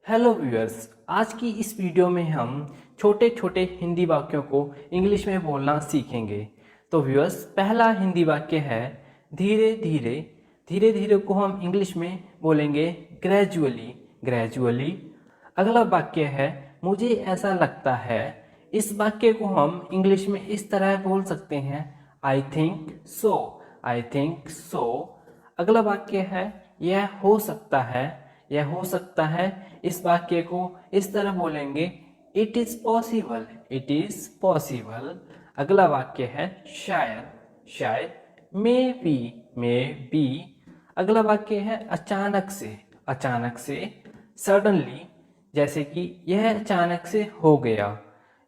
Hello viewers, आज की इस वीडियो में हम छोटे छोटे हिंदी वाक्यों को इंग्लिश में बोलना सीखेंगे। तो व्यूअर्स, पहला हिंदी वाक्य है धीरे धीरे। धीरे धीरे को हम इंग्लिश में बोलेंगे ग्रेजुअली। ग्रेजुअली। अगला वाक्य है मुझे ऐसा लगता है। इस वाक्य को हम इंग्लिश में इस तरह बोल सकते हैं I think so. I think so. अगला वाक्य है यह हो सकता है। यह हो सकता है। इस वाक्य को इस तरह बोलेंगे it is possible. It is possible. अगला वाक्य है शायद। शायद मे बी। May be. अगला वाक्य है अचानक से। अचानक से। सडनली। जैसे कि यह अचानक से हो गया।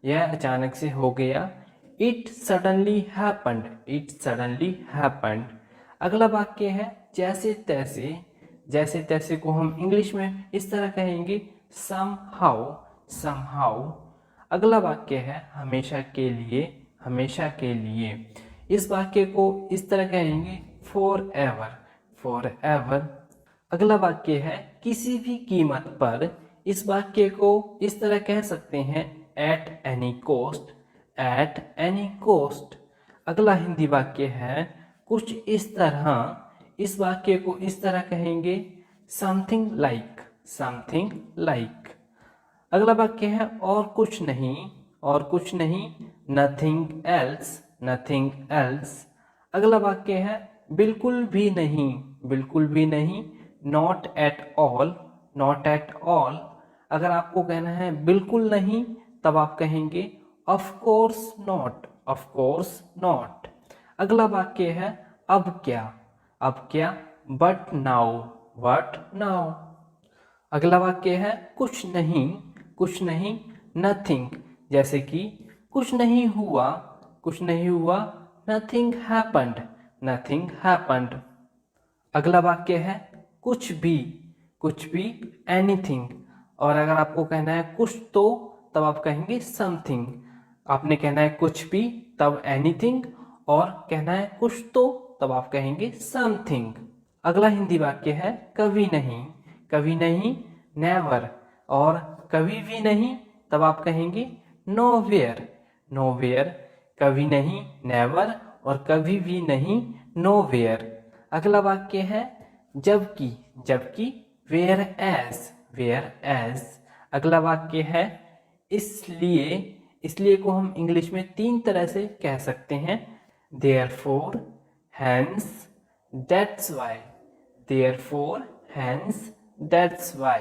यह अचानक से हो गया। It suddenly happened. It suddenly happened. अगला वाक्य है जैसे तैसे। जैसे तैसे को हम इंग्लिश में इस तरह कहेंगे somehow। somehow। अगला वाक्य है हमेशा के लिए। हमेशा के लिए। इस वाक्य को इस तरह कहेंगे forever। forever। अगला वाक्य है किसी भी कीमत पर। इस वाक्य को इस तरह कह सकते हैं at any cost। at any cost। अगला हिंदी वाक्य है कुछ इस तरह। इस वाक्य को इस तरह कहेंगे समथिंग लाइक। Something like. अगला वाक्य है और कुछ नहीं। और कुछ नहीं। Nothing else. Nothing else. अगला वाक्य है बिल्कुल भी नहीं। बिल्कुल भी नहीं। Not at all. Not at all. अगर आपको कहना है बिल्कुल नहीं, तब आप कहेंगे of course not. Of course not. अगला वाक्य है अब क्या। अब क्या। But now. But now. अगला वाक्य है कुछ नहीं। कुछ नहीं। नथिंग। जैसे कि कुछ नहीं हुआ। कुछ नहीं हुआ। Nothing happened. Nothing happened. अगला वाक्य है कुछ भी। कुछ भी। एनीथिंग। और अगर आपको कहना है कुछ तो, तब आप कहेंगे समथिंग। आपने कहना है कुछ भी, तब एनीथिंग। और कहना है कुछ तो, तब आप कहेंगे समथिंग। अगला हिंदी वाक्य है कभी नहीं। कभी नहीं। नेवर। और कभी भी नहीं, तब आप कहेंगे नोवेयर। नोवेयर। कभी नहीं नेवर, और कभी भी नहीं नोवेयर। अगला वाक्य है जबकि। जबकि। Whereas. Whereas. अगला वाक्य है इसलिए। इसलिए को हम इंग्लिश में तीन तरह से कह सकते हैं therefore, hence, that's why. Therefore, hence, that's why.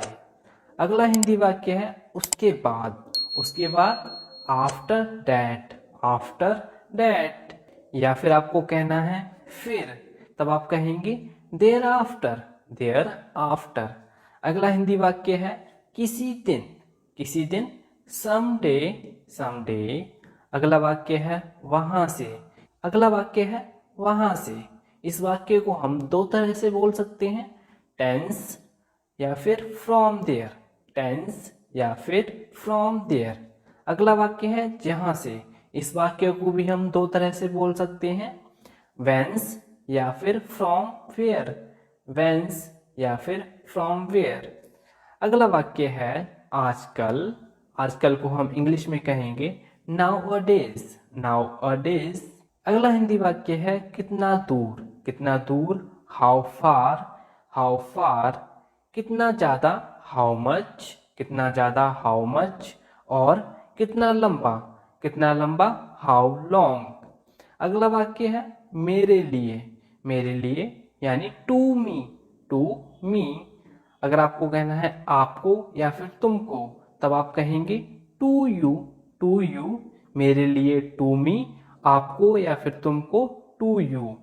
अगला हिंदी वाक्य है उसके बाद। उसके बाद। After that. After that. या फिर आपको कहना है फिर, तब आप कहेंगे देयर आफ्टर। There after. अगला हिंदी वाक्य है किसी दिन। किसी दिन। समडे। समडे। अगला वाक्य है वहां से। अगला वाक्य है वहां से। इस वाक्य को हम दो तरह से बोल सकते हैं टेंस या फिर फ्रॉम देयर। टेंस या फिर फ्रॉम देयर। अगला वाक्य है जहां से। इस वाक्य को भी हम दो तरह से बोल सकते हैं वेंस या फिर फ्रॉम वेयर। वेंस या फिर फ्रॉम वेयर। अगला वाक्य है आजकल। आजकल को हम इंग्लिश में कहेंगे नाउ अ डेज। नाउ अ डेज। अगला हिंदी वाक्य है कितना दूर। कितना दूर। How far. How far. कितना ज्यादा। How much. कितना ज्यादा। How much. और कितना लंबा। कितना लंबा। How long. अगला वाक्य है मेरे लिए। मेरे लिए यानी टू मी। To me. अगर आपको कहना है आपको या फिर तुमको, तब आप कहेंगे टू यू। To you. मेरे लिए टू मी। आपको या फिर तुमको टू यू।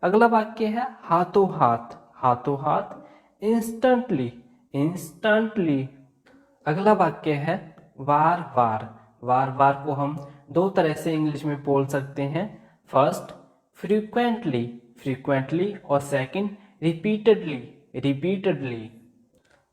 अगला वाक्य है हाथों हाथ। हाथों हाथ। इंस्टेंटली। इंस्टेंटली। अगला वाक्य है वार वार। वार वार को हम दो तरह से इंग्लिश में बोल सकते हैं फर्स्ट फ्रीक्वेंटली। फ्रीक्वेंटली। और सेकंड रिपीटेडली। रिपीटेडली।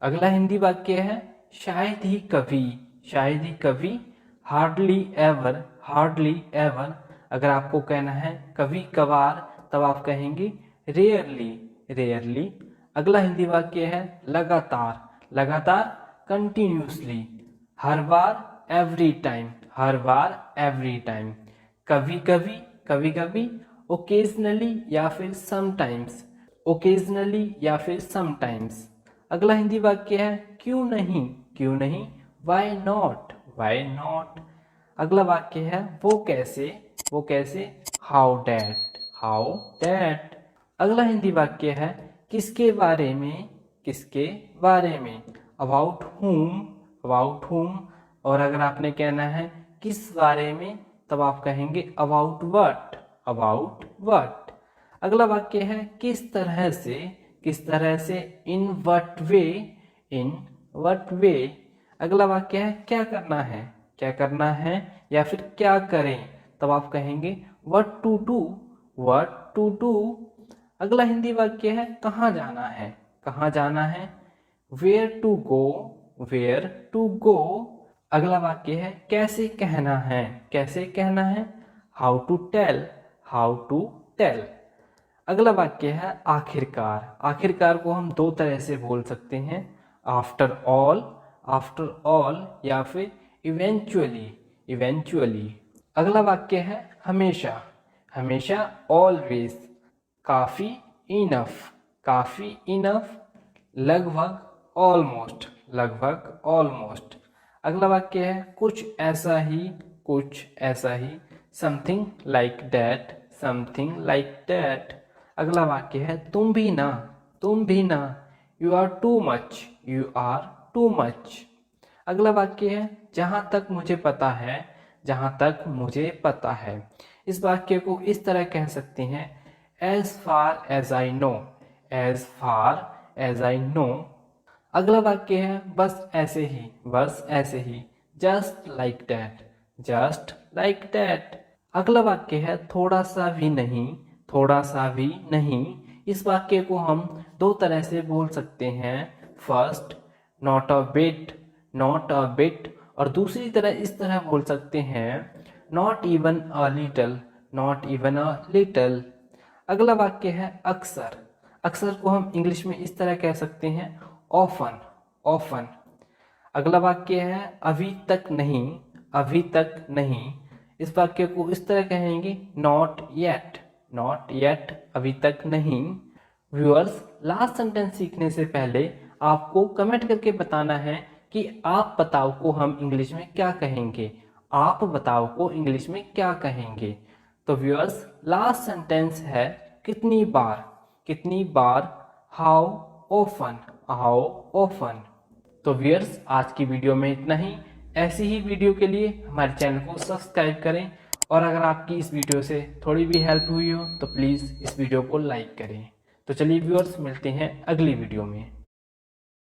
अगला हिंदी वाक्य है शायद ही कभी। शायद ही कभी। Hardly ever. Hardly ever. अगर आपको कहना है कभी कभार, तब आप कहेंगे रेयरली। रेयरली। अगला हिंदी वाक्य है लगातार। लगातार। कंटिन्यूसली, हर बार, एवरी टाइम, हर बार, एवरी टाइम, कभी कभी, कभी कभी, ओकेजनली या फिर समटाइम्स, ओकेजनली या फिर समटाइम्स। अगला हिंदी वाक्य है क्यों नहीं, क्यों नहीं, वाई नॉट, वाई नॉट। अगला वाक्य है वो कैसे, वो कैसे, हाउ डैट, हाउ डैट। अगला हिंदी वाक्य है किसके बारे में, किसके बारे में, अबाउट whom, अबाउट whom। और अगर आपने कहना है किस बारे में, तब आप कहेंगे अबाउट व्हाट, अबाउट व्हाट। अगला वाक्य है किस तरह से, किस तरह से, in what way, in what way. अगला वाक्य है क्या करना है, क्या करना है या फिर क्या करें, तब आप कहेंगे what to do, what to do. अगला हिंदी वाक्य है कहाँ जाना है, कहाँ जाना है, where to go, where to go. अगला वाक्य है कैसे कहना है, कैसे कहना है, how to tell, how to tell. अगला वाक्य है आखिरकार। आखिरकार को हम दो तरह से बोल सकते हैं, आफ्टर ऑल, आफ्टर ऑल, या फिर इवेंचुअली, इवेंचुअली। अगला वाक्य है हमेशा, हमेशा, ऑलवेज, काफ़ी, इनफ, काफ़ी, इनफ, लगभग, ऑलमोस्ट, लगभग, ऑलमोस्ट। अगला वाक्य है कुछ ऐसा ही, कुछ ऐसा ही, something like that, something like that. अगला वाक्य है तुम भी ना, तुम भी ना, you are too much, you are too much. अगला वाक्य है जहाँ तक मुझे पता है, जहाँ तक मुझे पता है। इस वाक्य को इस तरह कह सकते हैं as far as I know, as far as I know. अगला वाक्य है बस ऐसे ही, बस ऐसे ही, just like that, just like that. अगला वाक्य है थोड़ा सा भी नहीं, थोड़ा सा भी नहीं। इस वाक्य को हम दो तरह से बोल सकते हैं, first not a bit, not a bit, और दूसरी तरह इस तरह बोल सकते हैं not even a little, not even a little. अगला वाक्य है अक्सर। अक्सर को हम इंग्लिश में इस तरह कह सकते हैं ऑफन, ऑफन। अगला वाक्य है अभी तक नहीं, अभी तक नहीं। इस वाक्य को इस तरह कहेंगे नॉट येट, नॉट येट, अभी तक नहीं। व्यूअर्स, लास्ट सेंटेंस सीखने से पहले आपको कमेंट करके बताना है कि आप बताओ को हम इंग्लिश में क्या कहेंगे, आप बताओ को इंग्लिश में क्या कहेंगे। तो व्यूअर्स, लास्ट सेंटेंस है कितनी बार, कितनी बार, हाउ ऑफन, हाउ ऑफन। तो व्यूअर्स, आज की वीडियो में इतना ही। ऐसी ही वीडियो के लिए हमारे चैनल को सब्सक्राइब करें, और अगर आपकी इस वीडियो से थोड़ी भी हेल्प हुई हो तो प्लीज़ इस वीडियो को लाइक करें। तो चलिए व्यूअर्स, मिलते हैं अगली वीडियो में।